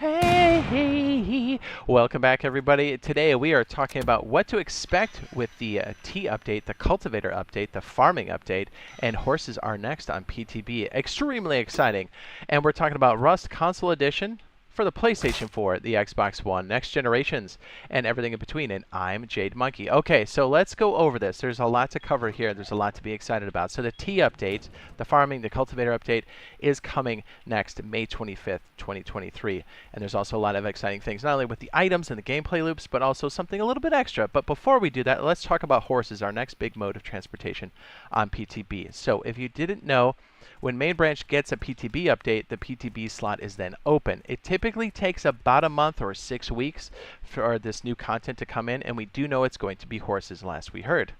Hey, welcome back everybody. Today we are talking about what to expect with the T update, the Cultivator update, the farming update, and horses are next on PTB. Extremely exciting. And we're talking about Rust Console Edition for the PlayStation 4, the Xbox One, next generations, and everything in between. And I'm Jade Monkey. Okay, so let's go over this. There's a lot to cover here. There's a lot to be excited about. So the T update, the farming, the cultivator update, is coming next May 25th, 2023. And there's also a lot of exciting things, not only with the items and the gameplay loops, but also something a little bit extra. But before we do that, let's talk about horses, our next big mode of transportation on PTB. So if you didn't know, when main branch gets a PTB update, the PTB slot is then open. It typically takes about a month or 6 weeks for this new content to come in, and we do know it's going to be horses last we heard.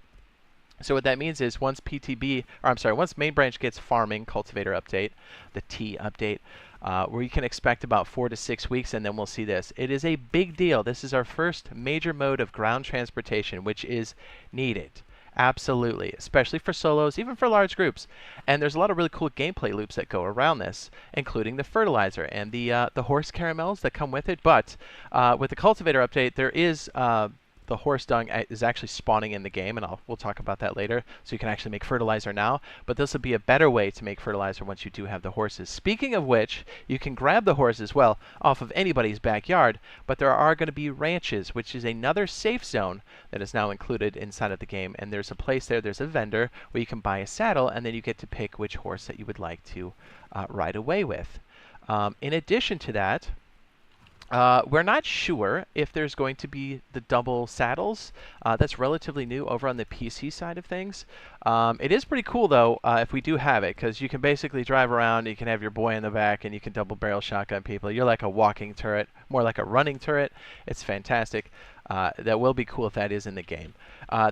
So what that means is once once main branch gets farming cultivator update, the T update, where you can expect about 4 to 6 weeks, and then we'll see this. It is a big deal. This is our first major mode of ground transportation, which is needed. Absolutely, especially for solos, even for large groups. And there's a lot of really cool gameplay loops that go around this, including the fertilizer and the horse caramels that come with it. But with the cultivator update, there is the horse dung is actually spawning in the game, and we'll talk about that later. So you can actually make fertilizer now, but this will be a better way to make fertilizer once you do have the horses. Speaking of which, you can grab the horses, well, off of anybody's backyard, but there are going to be ranches, which is another safe zone that is now included inside of the game. And there's a place there, there's a vendor where you can buy a saddle, and then you get to pick which horse that you would like to ride away with. In addition to that, we're not sure if there's going to be the double saddles. That's relatively new over on the PC side of things. It is pretty cool, though, if we do have it, because you can basically drive around, you can have your boy in the back, and you can double barrel shotgun people. You're like a walking turret, more like a running turret. It's fantastic. That will be cool if that is in the game.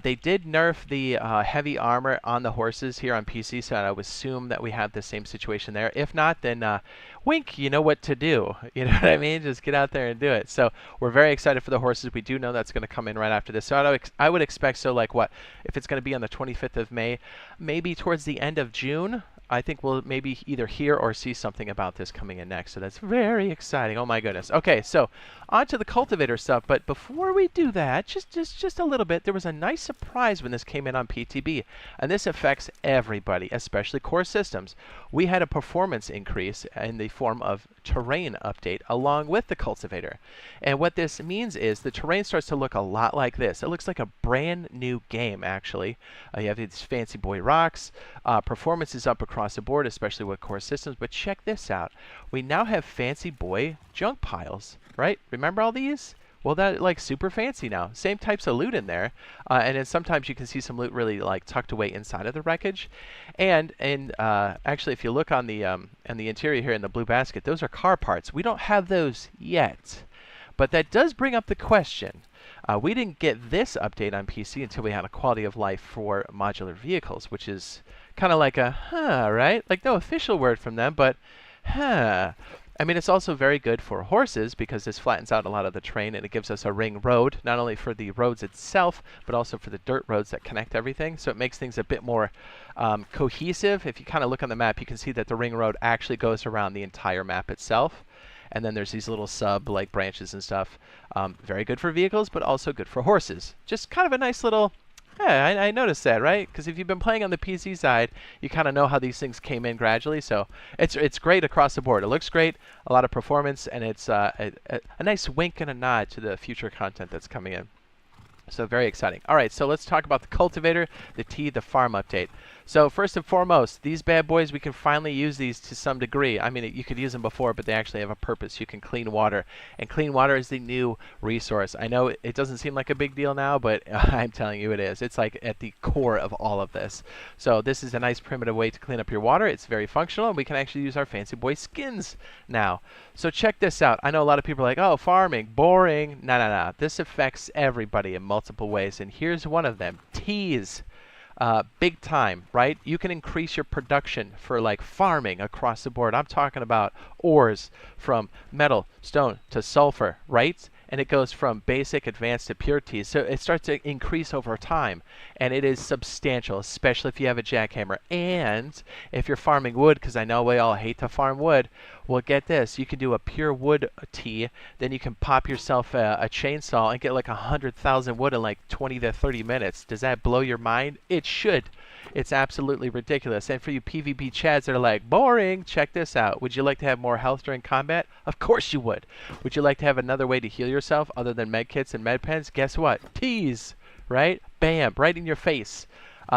They did nerf the heavy armor on the horses here on PC, so I would assume that we have the same situation there. If not, then wink, you know what to do. You know what I mean? Just get out there and do it. So we're very excited for the horses. We do know that's going to come in right after this. So I would expect, so like what, if it's going to be on the 25th of May, maybe towards the end of June, I think we'll maybe either hear or see something about this coming in next. So that's very exciting. Oh my goodness. Okay, so on to the cultivator stuff. But before we do that, just a little bit, there was a nice surprise when this came in on PTB. And this affects everybody, especially core systems. We had a performance increase in the form of terrain update along with the cultivator. And what this means is the terrain starts to look a lot like this. It looks like a brand new game, actually. You have these fancy boy rocks. Performance is up across the board, especially with core systems. But check this out. We now have fancy boy junk piles, right? Remember all these? Well, that like super fancy now. Same types of loot in there, and then sometimes you can see some loot really like tucked away inside of the wreckage. And actually, if you look on the interior here in the blue basket, those are car parts. We don't have those yet, but that does bring up the question. We didn't get this update on PC until we had a quality of life for modular vehicles, which is kind of like a right? Like no official word from them, but I mean, it's also very good for horses because this flattens out a lot of the terrain and it gives us a ring road, not only for the roads itself, but also for the dirt roads that connect everything. So it makes things a bit more cohesive. If you kind of look on the map, you can see that the ring road actually goes around the entire map itself. And then there's these little like branches and stuff. Very good for vehicles, but also good for horses. Just kind of a nice little... Yeah, I noticed that, right? Because if you've been playing on the PC side, you kind of know how these things came in gradually. So it's great across the board. It looks great, a lot of performance, and it's a nice wink and a nod to the future content that's coming in. So very exciting. All right, so let's talk about the cultivator, the T, the farm update. So first and foremost, these bad boys, we can finally use these to some degree. I mean, you could use them before, but they actually have a purpose. You can clean water, and clean water is the new resource. I know it doesn't seem like a big deal now, but I'm telling you it is. It's like at the core of all of this. So this is a nice primitive way to clean up your water. It's very functional, and we can actually use our fancy boy skins now. So check this out. I know a lot of people are like, oh, farming, boring. No. This affects everybody in multiple ways, and here's one of them. T's. Big time, right? You can increase your production for like farming across the board. I'm talking about ores from metal, stone to sulfur, right? and it goes from basic, advanced to pure teas. So it starts to increase over time, and it is substantial, especially if you have a jackhammer. And if you're farming wood, because I know we all hate to farm wood, well, get this. You can do a pure wood tea, then you can pop yourself a chainsaw and get like 100,000 wood in like 20 to 30 minutes. Does that blow your mind? It should. It's absolutely ridiculous. And for you PvP chads that are like, boring, check this out. Would you like to have more health during combat? Of course you would. Would you like to have another way to heal yourself other than med kits and med pens? Guess what? Teas, right? Bam, right in your face.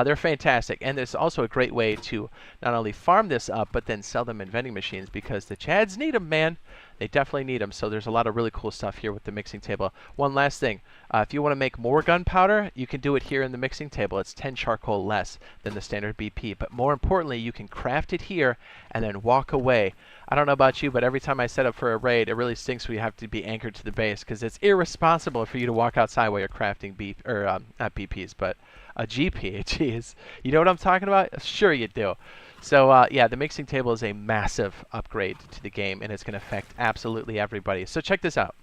They're fantastic. And there's also a great way to not only farm this up, but then sell them in vending machines, because the chads need them, man. They definitely need them. So there's a lot of really cool stuff here with the mixing table. One last thing. If you want to make more gunpowder, you can do it here in the mixing table. It's 10 charcoal less than the standard BP. But more importantly, you can craft it here and then walk away. I don't know about you, but every time I set up for a raid, it really stinks when you have to be anchored to the base, because it's irresponsible for you to walk outside while you're crafting not BPs, but a GP. Jeez. You know what I'm talking about? Sure you do. So yeah, the mixing table is a massive upgrade to the game, and it's going to affect absolutely everybody. So check this out.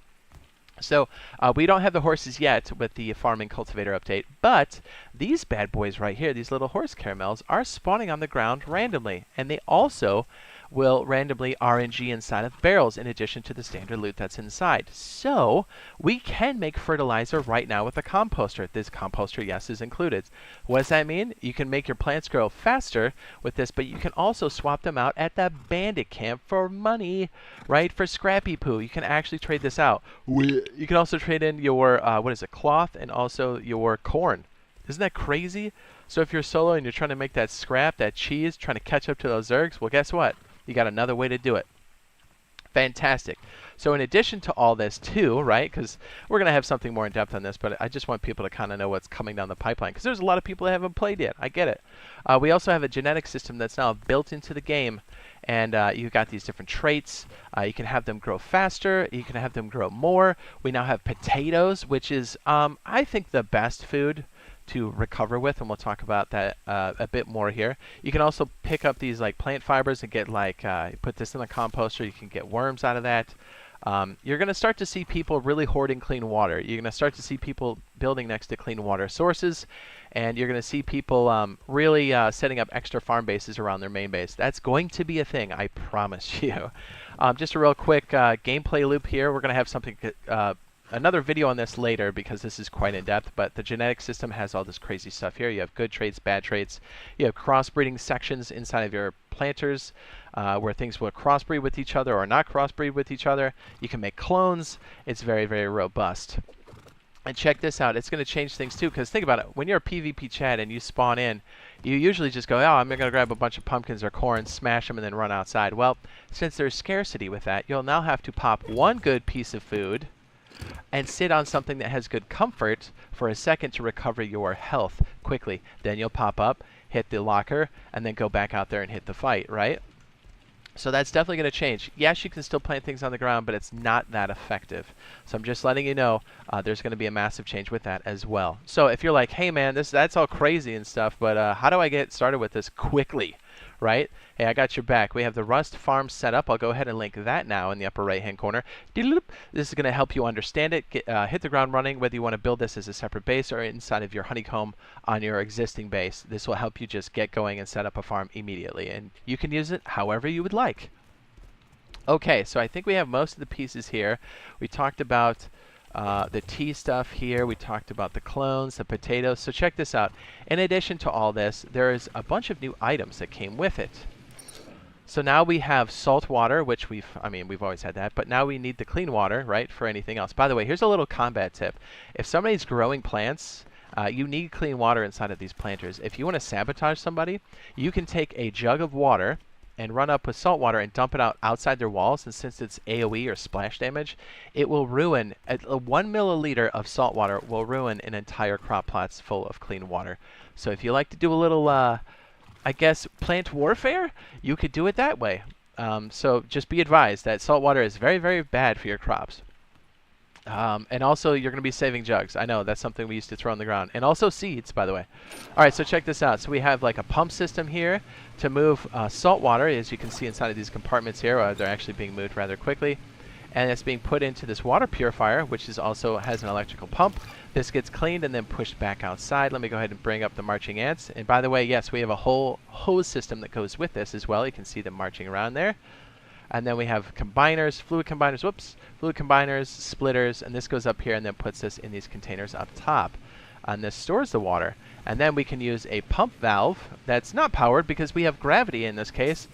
So we don't have the horses yet with the farming cultivator update, but these bad boys right here, these little horse caramels, are spawning on the ground randomly, and they also will randomly RNG inside of barrels in addition to the standard loot that's inside. So we can make fertilizer right now with a composter. This composter, yes, is included. What does that mean? You can make your plants grow faster with this, but you can also swap them out at the bandit camp for money, right? For scrappy poo. You can actually trade this out. You can also trade in your, cloth, and also your corn. Isn't that crazy? So if you're solo and you're trying to make that scrap, that cheese, trying to catch up to those zergs, well, guess what? You got another way to do it. Fantastic. So in addition to all this too, right, because we're going to have something more in depth on this, but I just want people to kind of know what's coming down the pipeline, because there's a lot of people that haven't played yet. I get it. We also have a genetic system that's now built into the game, and you've got these different traits. You can have them grow faster. You can have them grow more. We now have potatoes, which is, I think, the best food to recover with, and we'll talk about that a bit more here. You can also pick up these like plant fibers and get like, put this in the composter, you can get worms out of that. You're going to start to see people really hoarding clean water. You're going to start to see people building next to clean water sources, and you're going to see people really setting up extra farm bases around their main base. That's going to be a thing, I promise you. Just a real quick gameplay loop here. We're going to have something another video on this later, because this is quite in depth, but the genetic system has all this crazy stuff here. You have good traits, bad traits. You have crossbreeding sections inside of your planters where things will crossbreed with each other or not crossbreed with each other. You can make clones. It's very, very robust. And check this out. It's going to change things too, because think about it. When you're a PvP chat and you spawn in, you usually just go, oh, I'm going to grab a bunch of pumpkins or corn, smash them, and then run outside. Well, since there's scarcity with that, you'll now have to pop one good piece of food and sit on something that has good comfort for a second to recover your health quickly. Then you'll pop up, hit the locker, and then go back out there and hit the fight, right? So that's definitely going to change. Yes, you can still plant things on the ground, but it's not that effective. So I'm just letting you know there's going to be a massive change with that as well. So if you're like, hey man, that's all crazy and stuff, but how do I get started with this quickly? Right? Hey, I got your back. We have the Rust farm set up. I'll go ahead and link that now in the upper right-hand corner. This is going to help you understand it. Hit the ground running, whether you want to build this as a separate base or inside of your honeycomb on your existing base. This will help you just get going and set up a farm immediately, and you can use it however you would like. Okay, so I think we have most of the pieces here. We talked about the tea stuff here. We talked about the clones, the potatoes. So check this out. In addition to all this, there is a bunch of new items that came with it. So now we have salt water, which we've always had that, but now we need the clean water, right, for anything else. By the way, here's a little combat tip. If somebody's growing plants, you need clean water inside of these planters. If you want to sabotage somebody, you can take a jug of water and run up with salt water and dump it out outside their walls, and since it's AoE or splash damage, it will ruin, 1 milliliter of salt water will ruin an entire crop plots full of clean water. So if you like to do a little, I guess, plant warfare, you could do it that way. So just be advised that salt water is very, very bad for your crops. And also, you're going to be saving jugs. I know, that's something we used to throw on the ground. And also seeds, by the way. All right, so check this out. So we have like a pump system here to move salt water, as you can see inside of these compartments here. They're actually being moved rather quickly. and it's being put into this water purifier, which is also has an electrical pump. This gets cleaned and then pushed back outside. Let me go ahead and bring up the marching ants. And by the way, yes, we have a whole hose system that goes with this as well. You can see them marching around there. And then we have combiners, fluid combiners, splitters, and this goes up here and then puts this in these containers up top. And this stores the water. And then we can use a pump valve that's not powered because we have gravity in this case.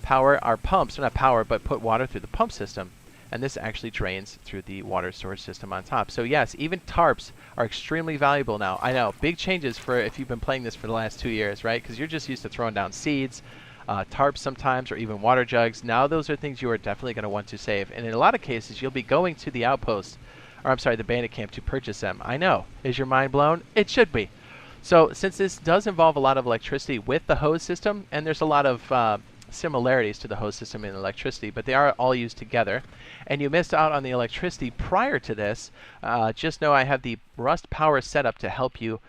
Power our pumps, not power, but put water through the pump system. And this actually drains through the water storage system on top. So yes, even tarps are extremely valuable now. I know, big changes for if you've been playing this for the last 2 years, right? Because you're just used to throwing down seeds, tarps sometimes, or even water jugs. Now those are things you are definitely going to want to save. And in a lot of cases, you'll be going to the outpost, or I'm sorry, the bandit camp to purchase them. I know. Is your mind blown? It should be. So since this does involve a lot of electricity with the hose system, and there's a lot of similarities to the hose system and electricity, but they are all used together, and you missed out on the electricity prior to this, just know I have the Rust Power setup to help you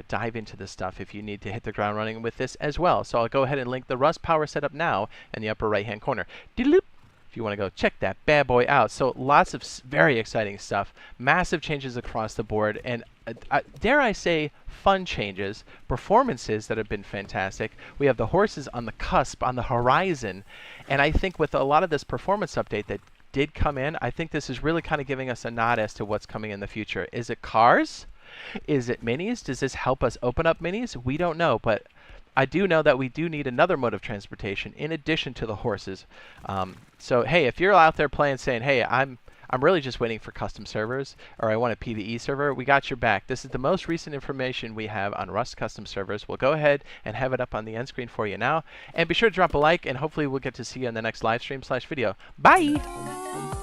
dive into this stuff if you need to hit the ground running with this as well. So I'll go ahead and link the Rust Power setup now in the upper right hand corner. If you want to go check that bad boy out. So lots of very exciting stuff, massive changes across the board, and dare I say fun changes, performances that have been fantastic. We have the horses on the cusp, on the horizon, and I think with a lot of this performance update that did come in, I think this is really kind of giving us a nod as to what's coming in the future. Is it cars? Is it minis? Does this help us open up minis? We don't know, but I do know that we do need another mode of transportation in addition to the horses. So hey, if you're out there playing saying, hey, I'm really just waiting for custom servers, or I want a PvE server, we got your back. This is the most recent information we have on Rust custom servers. We'll go ahead and have it up on the end screen for you now. And be sure to drop a like, and hopefully we'll get to see you in the next live stream / video. Bye!